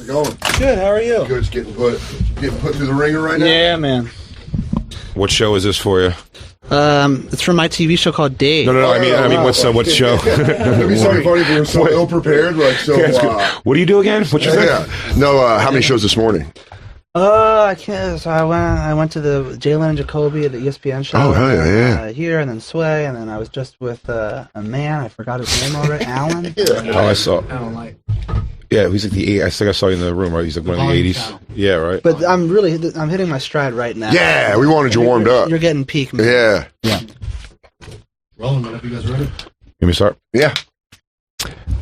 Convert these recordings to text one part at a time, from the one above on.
it going? Good, how are you? Good, it's getting put through the ringer right now? Yeah, man. What show is this for you? It's from my TV show called Dave. No, I mean, what show? It'd be so funny if we were so ill prepared. Like, so. What do you do again? What you say? No, how many shows this morning? I can't. So I went to the Jalen and Jacoby at the ESPN show. Oh, hell yeah. Here, and then Sway, and then I was just with a man. I forgot his name already. Alan. Oh, I saw. Yeah, he's like I think I saw you in the room, right? He's like one of the 80s. Yeah, right. But I'm hitting my stride right now. Yeah, we wanted you warmed up. You're getting peak, man. Yeah. Rolling, man. If you guys ready? Let me start. Yeah.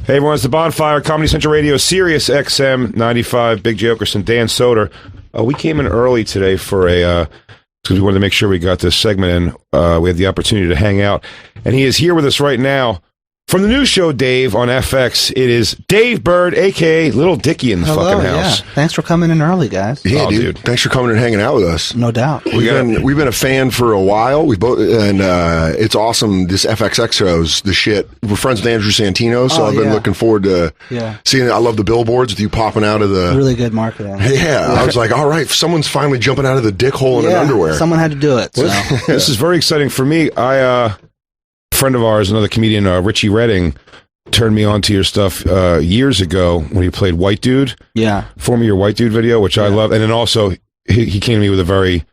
Hey, everyone, it's the Bonfire, Comedy Central Radio, Sirius XM 95, Big J. Oakerson, Dan Soder. We came in early today for because we wanted to make sure we got this segment in. We had the opportunity to hang out. And he is here with us right now. From the new show, Dave, on FX, it is Dave Bird, a.k.a. Lil Dicky in the fucking house. Yeah. Thanks for coming in early, guys. Yeah, dude. Thanks for coming and hanging out with us. No doubt. We've been a fan for a while. We both, and it's awesome. This FXX show's the shit. We're friends with Andrew Santino, so I've been looking forward to seeing it. I love the billboards with you popping out of the... Really good marketing. Yeah. I was like, all right, someone's finally jumping out of the dick hole in an underwear. Someone had to do it. So. This is very exciting for me. A friend of ours, another comedian, Richie Redding, turned me on to your stuff years ago when he played White Dude. Yeah. For me, your White Dude video, which I love. And then also, he came to me with a very,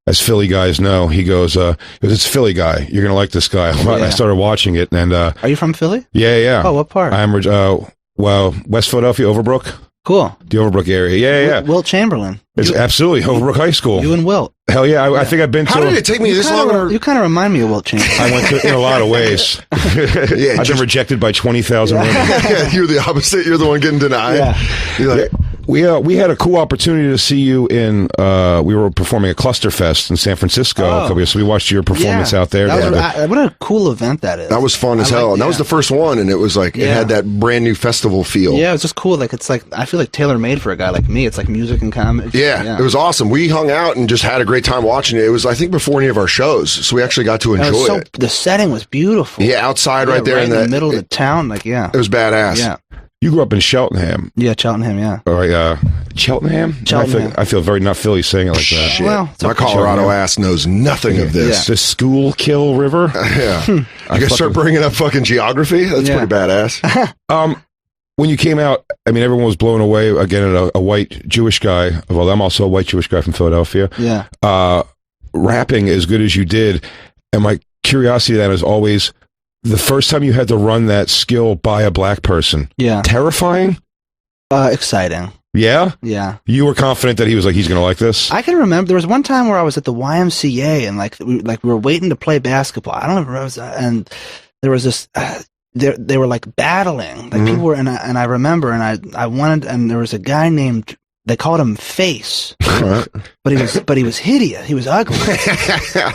as Philly guys know, he goes, it's Philly guy. You're going to like this guy. I started watching it. And are you from Philly? Yeah. Oh, what part? I'm, West Philadelphia, Overbrook. Cool. The Overbrook area. Yeah. Wilt Chamberlain. It's absolutely Overbrook High School. You and Wilt. Hell yeah. I think I've been to... How did it take me this long? You kind of remind me of Wilt Chamberlain. I went to in a lot of ways. I've been rejected by 20,000 women. You're the opposite. You're the one getting denied. Yeah. You're like... We had a cool opportunity to see you in. We were performing at Clusterfest in San Francisco a couple years, so we watched your performance out there. What a cool event that is. That was fun as hell, and that was the first one, and it was like it had that brand new festival feel. Yeah, it was just cool. Like it's like I feel like tailor made for a guy like me. It's like music and comedy. Yeah, it was awesome. We hung out and just had a great time watching it. It was I think before any of our shows, so we actually got to enjoy it. The setting was beautiful. Yeah, outside right there in the middle of the town. Like it was badass. Yeah. You grew up in Cheltenham. Yeah, Cheltenham, yeah. All right, Cheltenham? I feel very not Philly saying it like that. Shit. Well, my Colorado ass knows nothing of this. The Schuylkill River? Yeah. You guys start bringing up fucking geography? That's pretty badass. When you came out, I mean, everyone was blown away, again, at a white Jewish guy. Well, I'm also a white Jewish guy from Philadelphia. Yeah. Rapping as good as you did. And my curiosity then is always... The first time you had to run that skill by a black person. Yeah. Terrifying? Exciting. Yeah? Yeah. You were confident that he's going to like this? I can remember there was one time where I was at the YMCA and we were waiting to play basketball. I don't know if it was, and there was this, they were like battling. Like people were, and I remember, and I wanted, and there was a guy named, they called him Face, but he was hideous. He was ugly.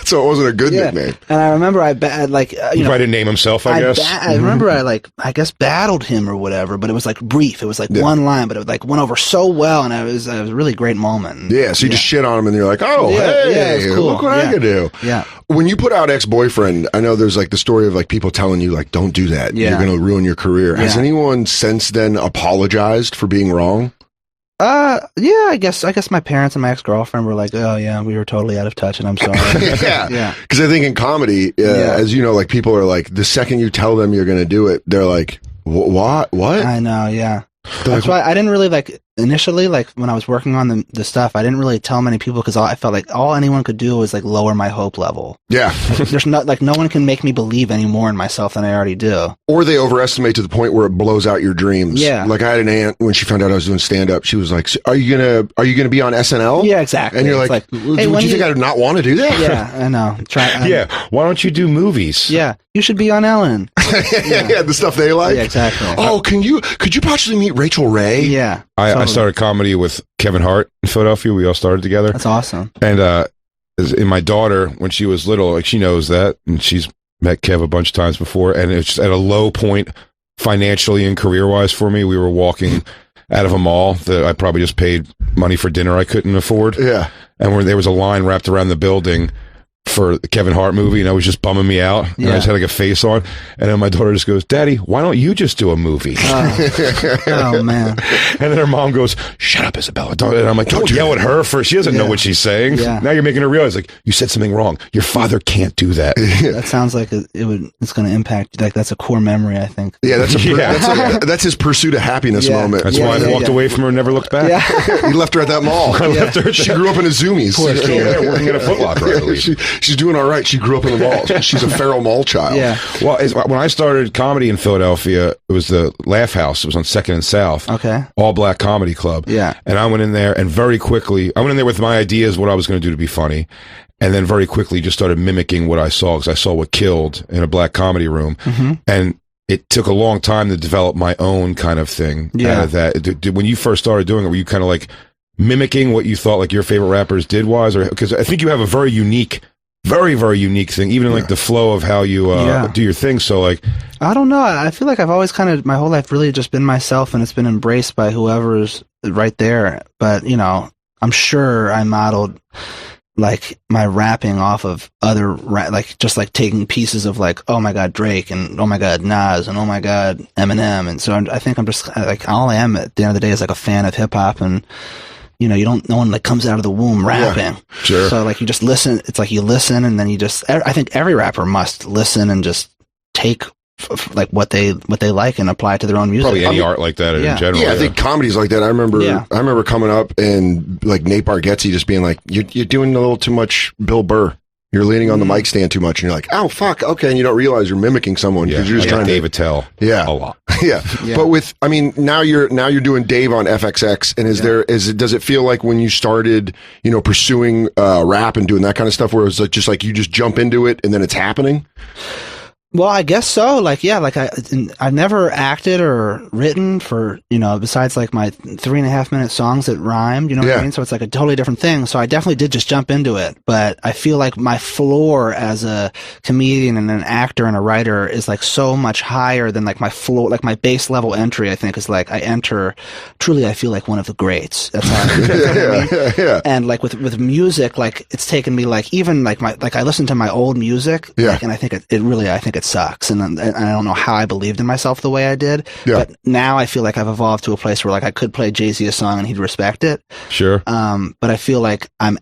So it wasn't a good nickname. And I remember he probably didn't name himself. I guess. I remember I guess battled him or whatever, but it was like brief. It was like one line, but it like went over so well, and it was a really great moment. Yeah. So you just shit on him, and you're like, oh, hey, it's cool. Look what I can do. Yeah. When you put out Ex-Boyfriend, I know there's like the story of like people telling you like, don't do that. You're going to ruin your career. Has anyone since then apologized for being wrong? Yeah, I guess my parents and my ex-girlfriend were like, oh yeah, we were totally out of touch and I'm sorry. Yeah. Because I think in comedy, as you know, like people are like, the second you tell them you're going to do it, they're like, what? I know. Yeah. That's why I didn't really initially, when I was working on the stuff, I didn't really tell many people because I felt like all anyone could do was lower my hope level. Yeah. There's no one can make me believe any more in myself than I already do. Or they overestimate to the point where it blows out your dreams. Yeah. Like I had an aunt when she found out I was doing stand up, she was like, are you gonna be on SNL? Yeah, exactly. And you're like, hey, do you think I would not want to do that? Yeah, I know. Why don't you do movies? Yeah. You should be on Ellen. Yeah, the stuff they like. Yeah, exactly. Oh, could you possibly meet Rachel Ray? Yeah. I started comedy with Kevin Hart in Philadelphia. We all started together. That's awesome. And in my daughter, when she was little, she knows that, and she's met Kev a bunch of times before, and it's just at a low point financially and career-wise for me. We were walking out of a mall that I probably just paid money for dinner I couldn't afford. Yeah. And there was a line wrapped around the building for the Kevin Hart movie, and I was just bumming me out, and I just had like a face on, and then my daughter just goes, "Daddy, why don't you just do a movie?" Oh man! And then her mom goes, "Shut up, Isabella!" And I'm like, "Don't yell at her for she doesn't know what she's saying." Yeah. Now you're making her realize, like, you said something wrong. Your father can't do that. That sounds like it's going to impact. Like that's a core memory, I think. Yeah, that's his pursuit of happiness moment. That's why I walked away from her and never looked back. Yeah. He left her at that mall. I left her. She grew up in a Zoomies. She's still there working at a Foot Locker, I believe. She's doing all right. She grew up in the mall. She's a feral mall child. Yeah. Well, when I started comedy in Philadelphia, it was the Laugh House. It was on 2nd and South. Okay. All black comedy club. Yeah. And I went in there, and very quickly, I went in there with my ideas, what I was going to do to be funny. And then very quickly just started mimicking what I saw, because I saw what killed in a black comedy room. Mm-hmm. And it took a long time to develop my own kind of thing out of that. When you first started doing it, were you kind of like mimicking what you thought like your favorite rappers did was? Or because I think you have a very unique, very, very unique thing, even in like the flow of how you do your thing. So like, I don't know. I feel like I've always kind of, my whole life really just been myself, and it's been embraced by whoever's right there. But, you know, I'm sure I modeled like my rapping off of other like just like taking pieces of like, oh my God, Drake, and oh my God, Nas, and oh my God, Eminem. And so I think I'm just like, all I am at the end of the day is like a fan of hip hop. And you know, no one like comes out of the womb rapping. Yeah, sure. So like you just listen. It's like you listen, and then you just. I think every rapper must listen and just take like what they like and apply it to their own music. Probably any art like that in general. Yeah, I think comedy's like that. I remember coming up and like Nate Bargatze just being like, "You're doing a little too much Bill Burr. You're leaning on the mic stand too much," and you're like, "Oh fuck, okay," and you don't realize you're mimicking someone because you're just trying Dave Attell. Yeah, a lot. Yeah. But now you're doing Dave on FXX, and does it feel like when you started, you know, pursuing rap and doing that kind of stuff, where it's like just like you just jump into it and then it's happening? Well, I guess so. Like, yeah, like I've never acted or written for, you know, besides like my 3.5-minute songs that rhymed, you know what I mean? So it's like a totally different thing. So I definitely did just jump into it. But I feel like my floor as a comedian and an actor and a writer is like so much higher than like my floor, like my base level entry, I think is like I enter, truly I feel like one of the greats. That's how I mean? Yeah. And like with music, like it's taken me like even like I listen to my old music, like, and I think it sucks, and I don't know how I believed in myself the way I did. But now I feel like I've evolved to a place where like I could play Jay-Z a song and he'd respect it. Sure. But I feel like I'm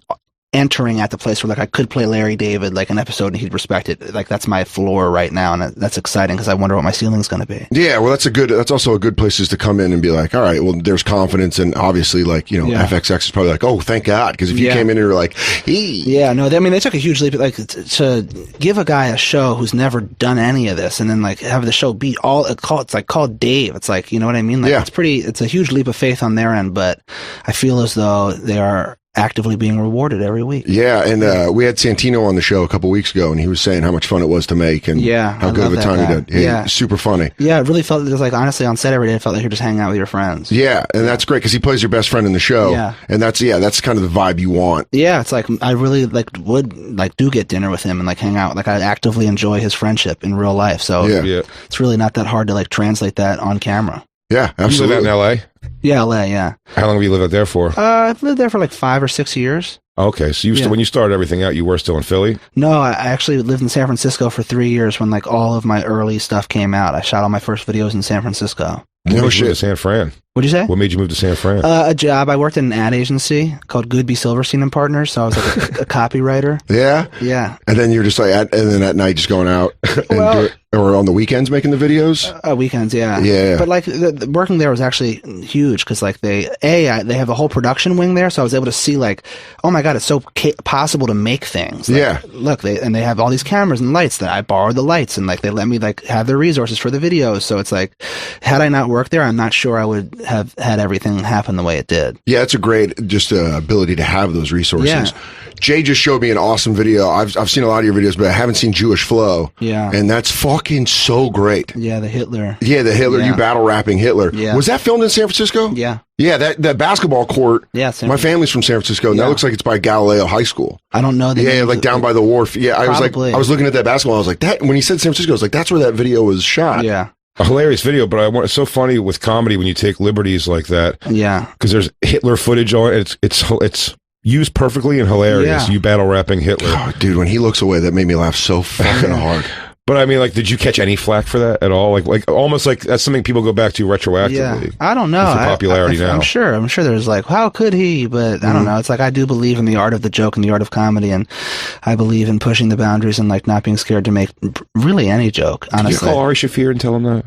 entering at the place where like I could play Larry David like an episode and he'd respect it. Like that's my floor right now, and that's exciting because I wonder what my ceiling's going to be. Yeah, well, that's also a good place is to come in and be like, all right, well, there's confidence, and obviously like, you know, FXX is probably like, oh, thank God, because if you came in and you were like, yeah, no, I mean, they took a huge leap, like to give a guy a show who's never done any of this, and then like have the show beat all it's like called Dave. It's like, you know what I mean? Like it's a huge leap of faith on their end, but I feel as though they are actively being rewarded every week. Yeah, and we had Santino on the show a couple weeks ago, and he was saying how much fun it was to make, and how good of a time he did. Yeah, super funny. Yeah, it really felt like honestly on set every day, it felt like you're just hanging out with your friends. Yeah, and that's great because he plays your best friend in the show. Yeah, and that's kind of the vibe you want. Yeah, it's like I really do get dinner with him and like hang out. Like I actively enjoy his friendship in real life. So it's really not that hard to like translate that on camera. Yeah, absolutely. You live out in LA? Yeah, LA, yeah. How long have you lived out there for? I've lived there for like 5 or 6 years. Okay, so when you started everything out, you were still in Philly? No, I actually lived in San Francisco for 3 years when like all of my early stuff came out. I shot all my first videos in San Francisco. No shit. To San Fran. What'd you say? What made you move to San Fran? A job. I worked in an ad agency called Goodby Silverstein and Partners, so I was like a copywriter. Yeah? Yeah. And then you're just like, and then at night just going out and or on the weekends making the videos? Weekends, yeah. Yeah. But like working there was actually huge because like they have a whole production wing there, so I was able to see like, oh my God, it's so possible to make things. Like, look, they have all these cameras and lights that I borrowed the lights, and like they let me like have their resources for the videos. So it's like, had I not worked there, I'm not sure I would have had everything happen the way it did. Yeah, it's a great just ability to have those resources. Yeah. Jay just showed me an awesome video. I've seen a lot of your videos, but I haven't seen Jewish Flow. Yeah. And that's fucking so great. Yeah, the Hitler. Yeah, the Hitler. Yeah. You battle rapping Hitler. Yeah. Was that filmed in San Francisco? Yeah. Yeah, that basketball court. Yeah, my family's from San Francisco, and that looks like it's by Galileo High School. I don't know. Like down by the wharf. Yeah, probably. I was looking at that basketball. I was like, that when he said San Francisco, I was like, that's where that video was shot. Yeah. A hilarious video, but it's so funny with comedy when you take liberties like that. Yeah. Because there's Hitler footage on it. It's used perfectly and hilarious. You battle rapping Hitler. Oh, dude, when he looks away, that made me laugh so fucking hard. But I mean, like, did you catch any flack for that at all? Like almost like that's something people go back to retroactively. Yeah, I don't know. For popularity now. I'm sure there's like, how could he? But I don't know. It's like, I do believe in the art of the joke and the art of comedy, and I believe in pushing the boundaries and like not being scared to make really any joke. Honestly, did you call Ari Shaffir and tell him that?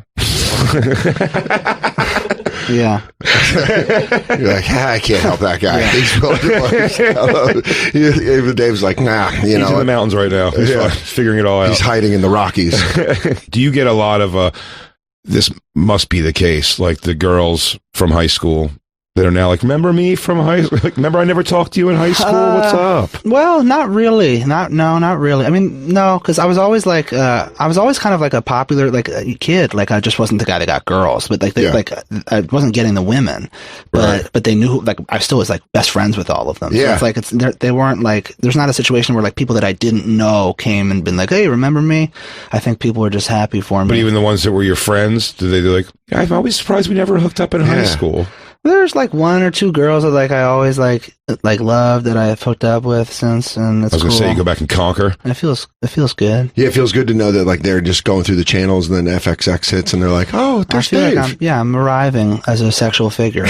Yeah. You're like, I can't help that guy. Even Dave's like, nah, He's in the mountains right now. He's figuring it all out. He's hiding in the Rockies. Do you get a lot of, this must be the case, like the girls from high school that are now like, remember me from high school? Like, remember I never talked to you in high school? What's up? Well, not really. Not really. I mean, no, because I was always like, kind of like a popular, like a kid. Like, I just wasn't the guy that got girls, but like, like I wasn't getting the women, but they knew, like, I still was like best friends with all of them. Yeah. So it's like, they weren't like, there's not a situation where like people that I didn't know came and been like, hey, remember me? I think people were just happy for me. But even the ones that were your friends, did they like, I'm always surprised we never hooked up in high school. There's like one or two girls that like I always like loved that I've hooked up with since, and it's I was gonna cool. say you go back and conquer. And it feels good. Yeah, it feels good to know that like they're just going through the channels and then FXX hits and they're like, oh, there's Dave. Like I'm arriving as a sexual figure.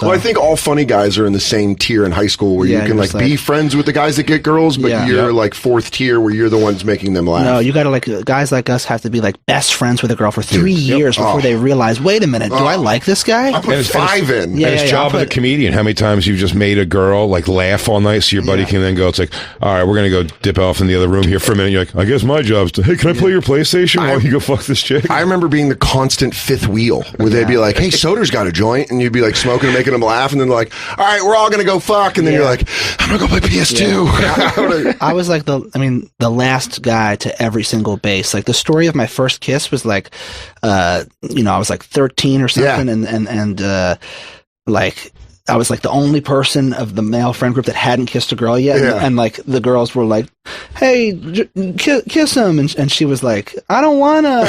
Well, I think all funny guys are in the same tier in high school where you can like be friends with the guys that get girls, but you're like fourth tier where you're the ones making them laugh. No, you gotta like, guys like us have to be like best friends with a girl for 3 years before they realize, wait a minute, do I like this guy? I put 5 in. Yeah, and his job as a comedian, how many times you've just made a girl like laugh all night so your buddy can then go, it's like, all right, we're gonna go dip off in the other room here for a minute. You're like, I guess my job's to, hey, can I play your PlayStation while you go fuck this chick? I remember being the constant fifth wheel where they'd be like, hey, Soder's got a joint, and you'd be like smoking and making them laugh, and then like, all right, we're all gonna go fuck, and then you're like, I'm gonna go play PS2. I was like the last guy to every single base. Like the story of my first kiss was like, I was like 13 or something, and like I was like the only person of the male friend group that hadn't kissed a girl yet, and like the girls were like, "Hey, kiss him," and she was like, "I don't wanna,"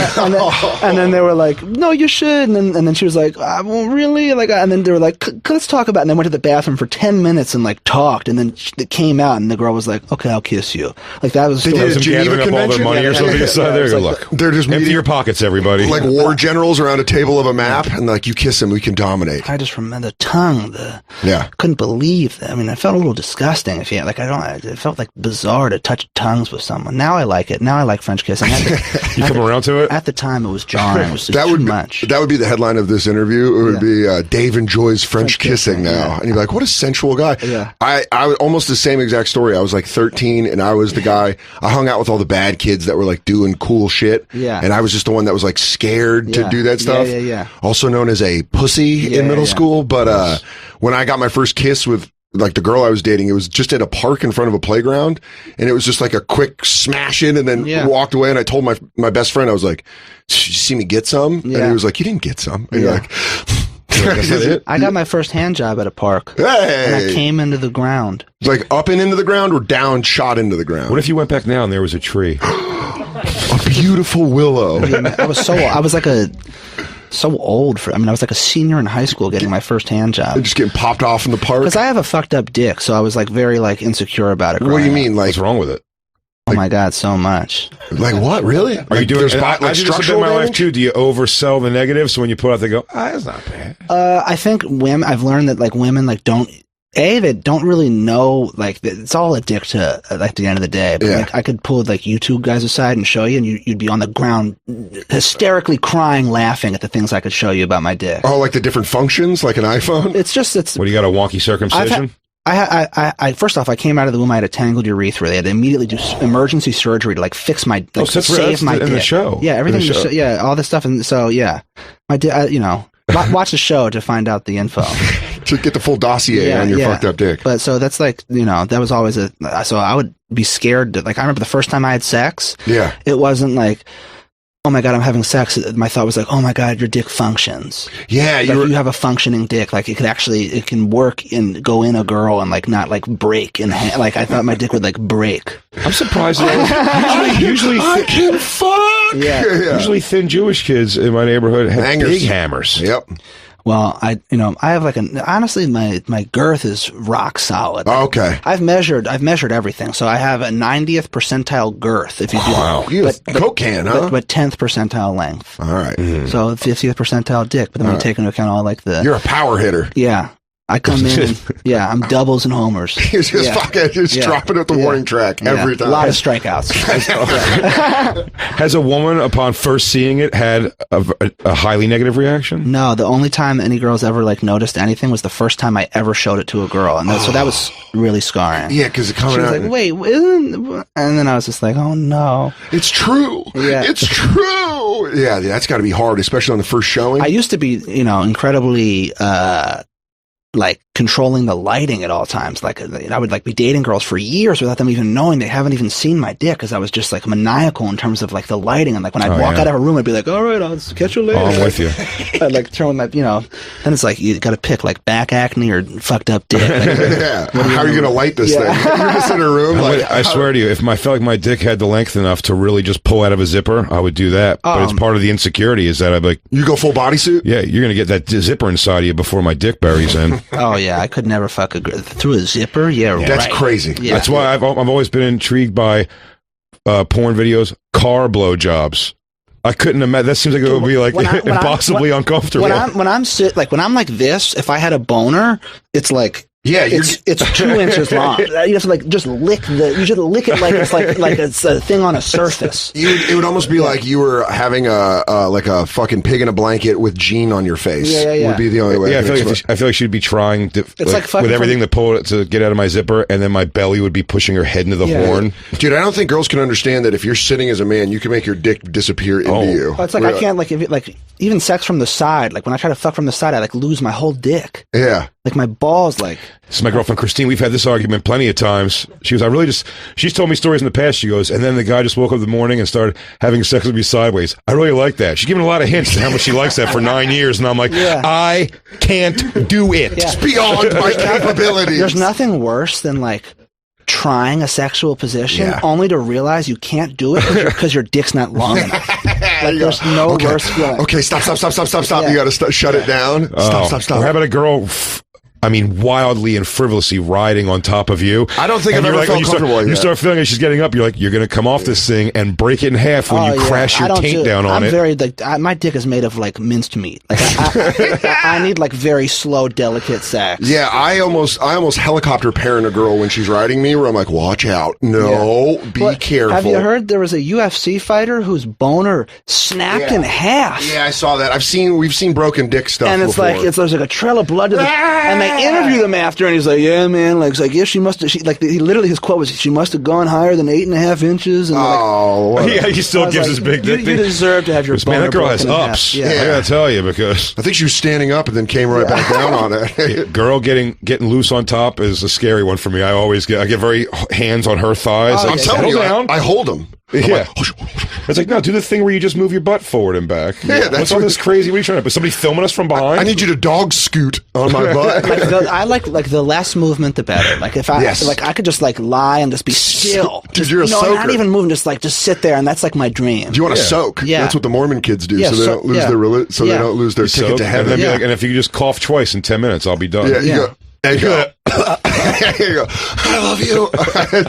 and then they were like, "No, you should," and then she was like, "Well, really?" Like, and then they were like, "Let's talk about," it. And then went to the bathroom for 10 minutes and like talked, and then it came out, and the girl was like, "Okay, I'll kiss you." Like that was. They did a Geneva Convention. Up all their money or something. There you go. Look, they're just empty your pockets, everybody. Like war generals around a table of a map, and like you kiss him, we can dominate. I just remember the tongue. Couldn't believe that. I mean, it felt a little disgusting. It felt like bizarre to touch tongues with someone. Now I like it. Now I like French kissing. You come around to it? At the time, it was jarring. It was just too much. That would be the headline of this interview. It would be Dave enjoys French kissing now. And you'd be like, what a sensual guy. Yeah. I almost the same exact story. I was like 13 and I was the guy. I hung out with all the bad kids that were like doing cool shit. Yeah. And I was just the one that was like scared to do that stuff. Yeah. Also known as a pussy in middle school. But when I got my first kiss with like the girl I was dating, it was just at a park in front of a playground, and it was just like a quick smash in and then walked away. And I told my best friend, I was like, "Did you see me get some?" And he was like, "You didn't get some." And you're like, I got my first hand job at a park. Hey! And I came into the ground. Like up and into the ground or down, shot into the ground? What if you went back now and there was a tree? A beautiful willow. I was like so old for. I mean, I was like a senior in high school getting my first hand job. Just getting popped off in the park. Because I have a fucked up dick, so I was like very like insecure about it. What do you mean? Like, what's wrong with it? Oh my god, so much. Like what? Really? Are you doing? I do this a bit in my life too. Do you oversell the negative? So when you put out, they go, "That's not bad." I think women. I've learned that like women like don't. They don't really know, like, it's all a dick to, like, the end of the day. But, like, I could pull, like, YouTube guys aside and show you, and you'd be on the ground hysterically crying, laughing at the things I could show you about my dick. Oh, like the different functions, like an iPhone? What, do you got, a wonky circumcision? I first off, I came out of the womb, I had a tangled urethra. They had to immediately do emergency surgery to, like, fix my, like, save my dick. In the show. Yeah, everything, all this stuff. And so, yeah, my dick, watch the show to find out the info. To get the full dossier on your fucked up dick. But so that's like, that was always so I would be scared to, like, I remember the first time I had sex. Yeah. It wasn't like, oh my God, I'm having sex. My thought was like, oh my God, your dick functions. Yeah. Like you have a functioning dick. Like it can work and go in a girl and like not like break in like I thought my dick would like break. I'm surprised. Usually I can fuck. Yeah. Usually thin Jewish kids in my neighborhood have big hammers. Yep. Well, I have like honestly, my girth is rock solid. Okay. I've measured everything. So I have a 90th percentile girth. If you do, wow, you have a Coke can, huh? But 10th percentile length. All right. So 50th percentile dick. But then when you take into account all like you're a power hitter. Yeah. I come in and, I'm doubles and homers. You're just fucking dropping at the warning track every time. A lot of strikeouts. Has a woman, upon first seeing it, had a highly negative reaction? No, the only time any girls ever like noticed anything was the first time I ever showed it to a girl, and so that was really scarring. Yeah, because it coming she was out. Like, wait, isn't? And then I was just like, oh no, it's true. Yeah, it's true. Yeah, that's got to be hard, especially on the first showing. I used to be, incredibly. Like controlling the lighting at all times. Like I would like be dating girls for years without them even knowing. They haven't even seen my dick because I was just like maniacal in terms of like the lighting. And like when I'd walk out of a room, I'd be like, all right, I'll catch you later. Oh, I'm with you. I'd like throw my, then it's like you got to pick like back acne or fucked up dick. Like, how are you going to light this thing? You're just in a room. I swear to you, if I felt like my dick had the length enough to really just pull out of a zipper, I would do that. But it's part of the insecurity is that I'd be like, you go full bodysuit? Yeah, you're going to get that zipper inside of you before my dick buries in. Oh yeah, I could never fuck a girl through a zipper. Yeah, that's crazy. Yeah. That's why I've always been intrigued by porn videos, car blowjobs. I couldn't imagine. That seems like it would be like impossibly uncomfortable. When I'm like this, if I had a boner, it's like. Yeah, it's 2 inches long. You have to like just lick it like it's a thing on a surface. It would almost be like you were having a fucking pig in a blanket with Gene on your face. Yeah. Would be the only way. Yeah, I feel like she'd be trying to with everything to pull it to get out of my zipper, and then my belly would be pushing her head into the horn. Dude, I don't think girls can understand that if you're sitting as a man, you can make your dick disappear into you. Well, it's like I can't even sex from the side. Like when I try to fuck from the side, I like lose my whole dick. Yeah. Like my balls, like. This is my girlfriend Christine. We've had this argument plenty of times. She goes, she's told me stories in the past. She goes, and then the guy just woke up in the morning and started having sex with me sideways. I really like that. She's giving a lot of hints to how much she likes that for 9 years. And I'm like, I can't do it. It's beyond my capabilities. There's nothing worse than like trying a sexual position only to realize you can't do it because your dick's not long enough. Like there's no worse feeling. Okay, stop. You got to shut it down. Stop. Or how about a girl... wildly and frivolously riding on top of you. I don't think I've ever felt comfortable like that. You start feeling like she's getting up, you're like, you're going to come off this thing and break it in half when you crash your taint down on it. I'm very, my dick is made of, like, minced meat. Like, I need, like, very slow, delicate sex. Yeah, I almost helicopter parent a girl when she's riding me where I'm like, watch out. No, be careful. Have you heard there was a UFC fighter whose boner snapped in half? Yeah, I saw that. We've seen broken dick stuff and it's before. Like, there's like a trail of blood to the... And they interview them after, and he's like, "Yeah, man." Like, it's like, "Yeah, she must have." His quote was, "She must have gone higher than 8.5 inches." And he still gives his big dick. You deserve to have your. Man, that girl has ups. I gotta tell you, because I think she was standing up and then came right back down on it. Girl getting loose on top is a scary one for me. I get very hands on her thighs. I'm telling you, I hold them. It's like, no, do the thing where you just move your butt forward and back. Yeah, what's all this crazy? What are you trying to? Is somebody filming us from behind? I need you to dog scoot on my butt. I like the less movement, the better. Like if I could just like lie and just be still. Dude, you're a soaker. Not even moving, just sit there, and that's like my dream. Do you want to soak? Yeah, that's what the Mormon kids do, so they don't lose they don't lose their ticket to heaven. And, and if you just cough twice in 10 minutes, I'll be done. Yeah, you go. There you go. There you go. I love you.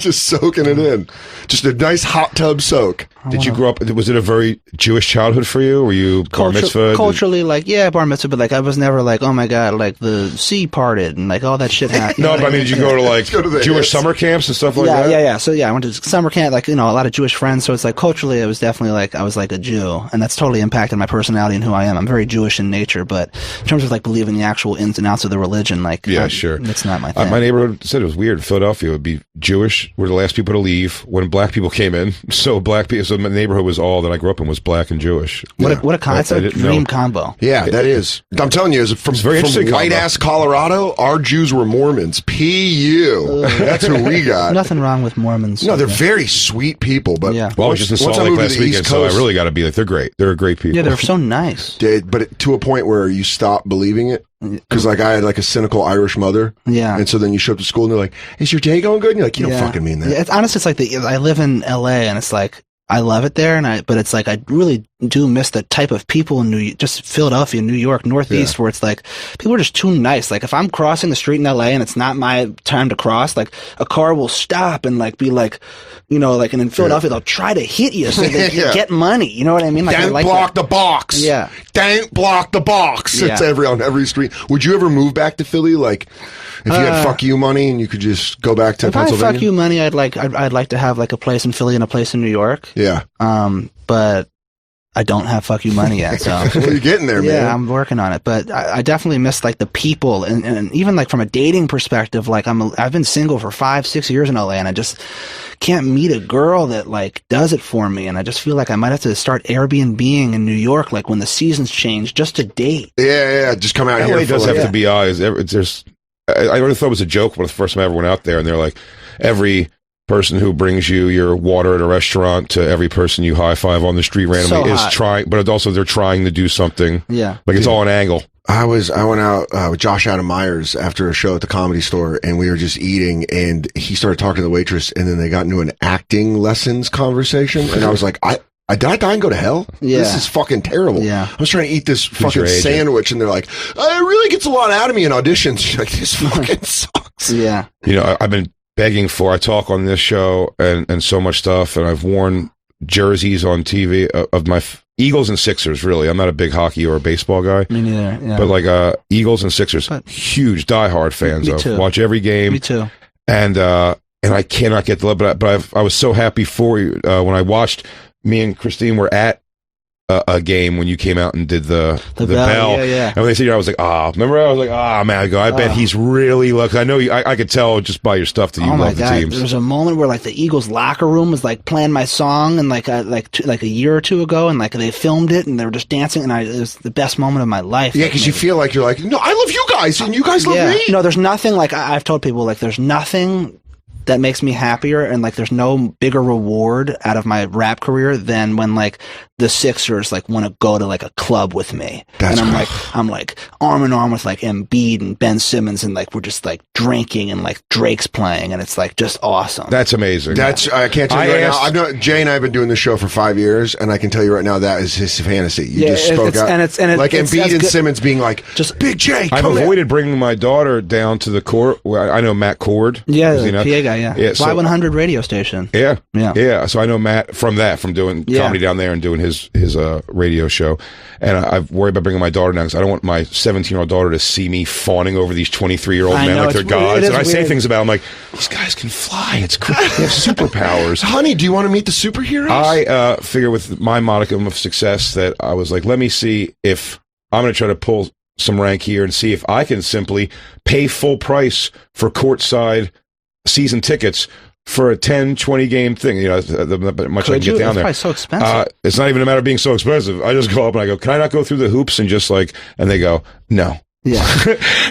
Just soaking it in. Just a nice hot tub soak. Did you grow up? Was it a very Jewish childhood for you? Were you bar mitzvah? Culturally, bar mitzvah, but like I was never like, oh my god, like the sea parted and like all that shit happened. No, but I mean, did you go to like Jewish summer camps and stuff like that? Yeah. So I went to summer camp, like a lot of Jewish friends. So it's like culturally, it was definitely like I was like a Jew, and that's totally impacted my personality and who I am. I'm very Jewish in nature, but in terms of like believing the actual ins and outs of the religion, like sure, it's not my thing. My neighborhood said it was weird. Philadelphia would be Jewish. We're the last people to leave when black people came in. So my neighborhood was all that I grew up in was black and Jewish. What a concept! Dream combo. Yeah, that is. I'm telling you, from white ass Colorado, our Jews were Mormons. P.U. That's who we got. Nothing wrong with Mormons. No, they're very sweet people. But well, I was just in Salt Lake last weekend, so I really got to be like, they're great. They're great people. Yeah, they're so nice. But to a point where you stop believing it. Because like I had like a cynical Irish mother, and so then you show up to school and they're like, "Is your day going good?" And you're like, "You don't fucking mean that." Yeah, it's honestly, it's like I live in L.A. and it's like I love it there, but it's like I really do miss the type of people in just Philadelphia, New York, Northeast, where it's like people are just too nice. Like if I'm crossing the street in LA and it's not my time to cross, like a car will stop and like be like, you know, like, and in Philadelphia they'll try to hit you so they get money. You know what I mean? Like, don't block the box. Yeah. Don't block the box. It's on every street. Would you ever move back to Philly? Like if you had fuck you money and you could just go back to Pennsylvania? If I had fuck you money, I'd like to have like a place in Philly and a place in New York. Yeah. But I don't have fuck you money yet, so. Well, you're getting there, man. Yeah, I'm working on it, but I definitely miss like the people and even like from a dating perspective, like I've been single for 5-6 years in LA and I just can't meet a girl that like does it for me, and I just feel like I might have to start Airbnb-ing in New York, like when the seasons change, just to date. Yeah, just come out here. It does have to be eyes. There's, I already thought it was a joke when the first time I ever went out there, and they're like, every person who brings you your water at a restaurant to every person you high five on the street randomly is trying, but also they're trying to do something. Yeah, like it's all an angle. I went out with Josh Adam Myers after a show at the Comedy Store, and we were just eating, and he started talking to the waitress, and then they got into an acting lessons conversation, and I was like, did I die and go to hell? Yeah. This is fucking terrible. Yeah. I was trying to eat this fucking sandwich, and they're like, it really gets a lot out of me in auditions. You're like, this fucking sucks. Yeah. You know, I've been begging for, I talk on this show and so much stuff, and I've worn jerseys on TV of my Eagles and Sixers, really. I'm not a big hockey or baseball guy. Me neither, yeah. But like Eagles and Sixers, huge diehard fans of. Too. Watch every game. Me too. And I cannot get the love, but I was so happy for you when I watched. Me and Christine were at a game when you came out and did the bell. Yeah. And when they said, I was like, remember? I was like, man, I bet he's really lucky. I know I could tell just by your stuff that you love the teams. There was a moment where like the Eagles locker room was like playing my song, and like a year or two ago, and like they filmed it and they were just dancing, and it was the best moment of my life. Yeah, because you feel like you're like, no, I love you guys, and you guys love me. No, there's nothing like I've told people, like there's nothing that makes me happier, and like there's no bigger reward out of my rap career than when like the Sixers like want to go to like a club with me. I'm like arm in arm with like Embiid and Ben Simmons, and like we're just like drinking, and like Drake's playing, and it's like just awesome. That's amazing. I can't tell you right now. Jay and I have been doing this show for 5 years, and I can tell you right now that is his fantasy. You just spoke out, and like Embiid and Simmons being like, just Big Jay. I've avoided bringing my daughter down to the court. Where I know Matt Cord. Yeah, the PA guy. Yeah, Y100 radio station. Yeah. So I know Matt from doing comedy down there and doing his radio show, and I've worried about bringing my daughter down because I don't want my 17-year-old daughter to see me fawning over these 23-year-old men like they're gods. And I say things about them like, these guys can fly. It's great. They have superpowers. Honey, do you want to meet the superheroes? I figure with my modicum of success that I was like, let me see if I'm going to try to pull some rank here and see if I can simply pay full price for courtside season tickets for a 10-20 game thing. You know, much I can get down there. It's probably so expensive. It's not even a matter of being so expensive. I just go up and I go, can I not go through the hoops and just like, and they go, no. Yeah.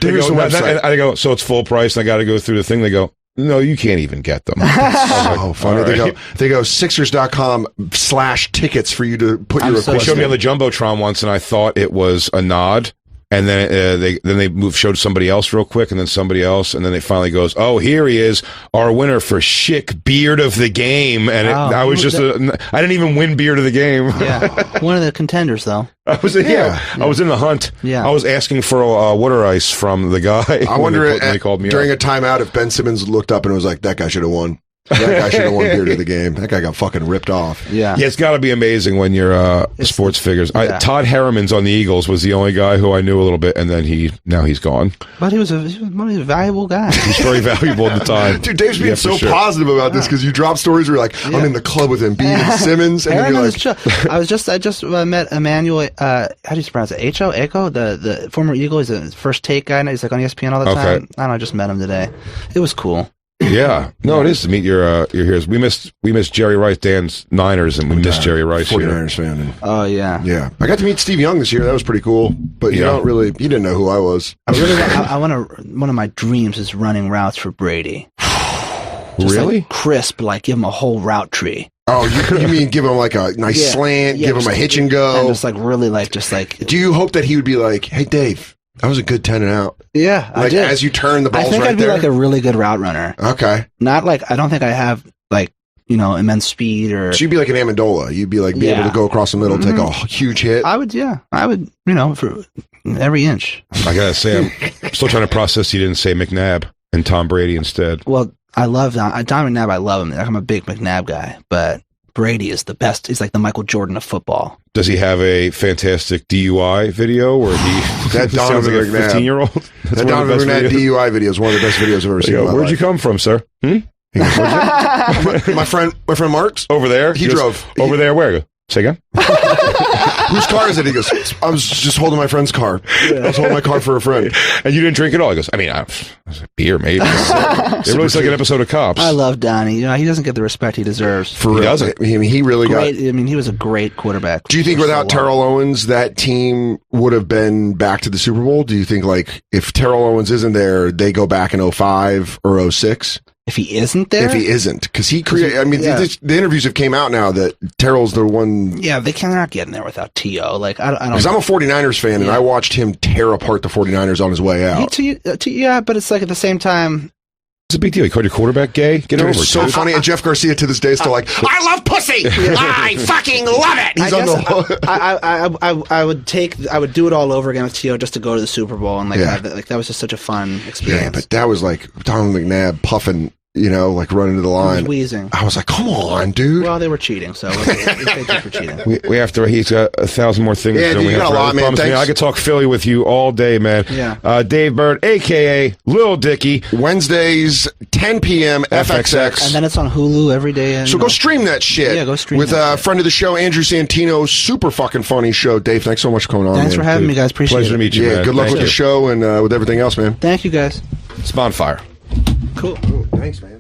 They go, and I go, so it's full price and I got to go through the thing. They go, no, you can't even get them. Oh, funny. Right. They go Sixers.com/tickets for you to put your request. They showed me on the Jumbotron once and I thought it was a nod. And then they showed somebody else real quick, and then somebody else, and then it finally goes, oh, here he is, our winner for Schick Beard of the Game. And I was just I didn't even win Beard of the Game. Yeah, one of the contenders though. I was in the hunt. Yeah, I was asking for water ice from the guy. I wonder when they called me during a timeout if Ben Simmons looked up and was like, that guy should have won. That guy should have won Beard of the Game. That guy got fucking ripped off. Yeah, it's got to be amazing when you're sports figures. Todd Harriman's on the Eagles was the only guy who I knew a little bit, and then now he's gone. But he was a valuable guy. He's very valuable at the time. Dude, Dave's being so positive about this because you drop stories where you're like, I'm in the club with Embiid and Simmons, and then you're like, I just met Emmanuel. How do you pronounce it? Echo, the former Eagle. He's the first take guy. He's like on ESPN all the time. I don't know. I just met him today. It was cool. Yeah, no, it is to meet your heroes. We missed Jerry Rice, Dan's Niners, and we missed Jerry Rice. 49ers fan. Oh yeah. I got to meet Steve Young this year. That was pretty cool. But you didn't know who I was. I want to. One of my dreams is running routes for Brady. Just really crisp, like give him a whole route tree. Oh, you mean give him like a nice slant, give him a hitch and go, and just like really like just like. Do you hope that he would be like, hey Dave? That was a good 10 and out. Yeah, like I did. As you turn the balls right there. I think I'd be like a really good route runner. Okay. Not like I don't think I have like immense speed or. So you'd be like an Amendola. You'd be like able to go across the middle, take a huge hit. I would, for every inch. I gotta say, I'm still trying to process. You didn't say McNabb and Tom Brady instead. Well, I love Don McNabb. I love him. I'm a big McNabb guy, but Brady is the best. He's like the Michael Jordan of football. Does he have a fantastic DUI video where he that sounds like a 15-year-old? That Donovan McNabb DUI video is one of the best videos I've ever seen. Where'd you come from, sir? My friend Mark's over there. He drove over there. Where? Say again. Whose car is it? He goes, I was just holding my friend's car. I was holding my car for a friend. And you didn't drink at all? He goes, I mean, beer maybe. It really looks like an episode of Cops. I love Donnie. He doesn't get the respect he deserves. For real. He doesn't. He really got. He was a great quarterback. Do you think without Terrell Owens, that team would have been back to the Super Bowl? Do you think like if Terrell Owens isn't there, they go back in 05 or 06? If he isn't there? If he isn't. Because he created... I mean, the interviews have came out now that Terrell's the one... Yeah, they cannot get in there without T.O. Like, I don't... Because I'm a 49ers fan, and I watched him tear apart the 49ers on his way out. Yeah, but it's like at the same time... It's a big deal. You called your quarterback gay? Get over it. It's so funny. And Jeff Garcia to this day is still like, I love pussy! I fucking love it! He's I would do it all over again with T.O. just to go to the Super Bowl. And that was just such a fun experience. Yeah, but that was like Donovan McNabb puffing... like running to the line. Wheezing. I was like, come on, dude. Well, they were cheating, so they did for cheating. We have to, he's got 1,000 more things. Yeah, dude, you got a lot, man. I could talk Philly with you all day, man. Yeah. Dave Bird, a.k.a. Lil Dicky. Wednesdays, 10 p.m., FXX. And then it's on Hulu every day. So go stream that shit. Yeah, go stream with a friend of the show, Andrew Santino. Super fucking funny show. Dave, thanks so much for coming on, Thanks for having me, guys. Appreciate it. Pleasure to meet you, man. Good luck with the show and with everything else, man. Thank you, guys. It's Bonfire. Cool. Thanks, man.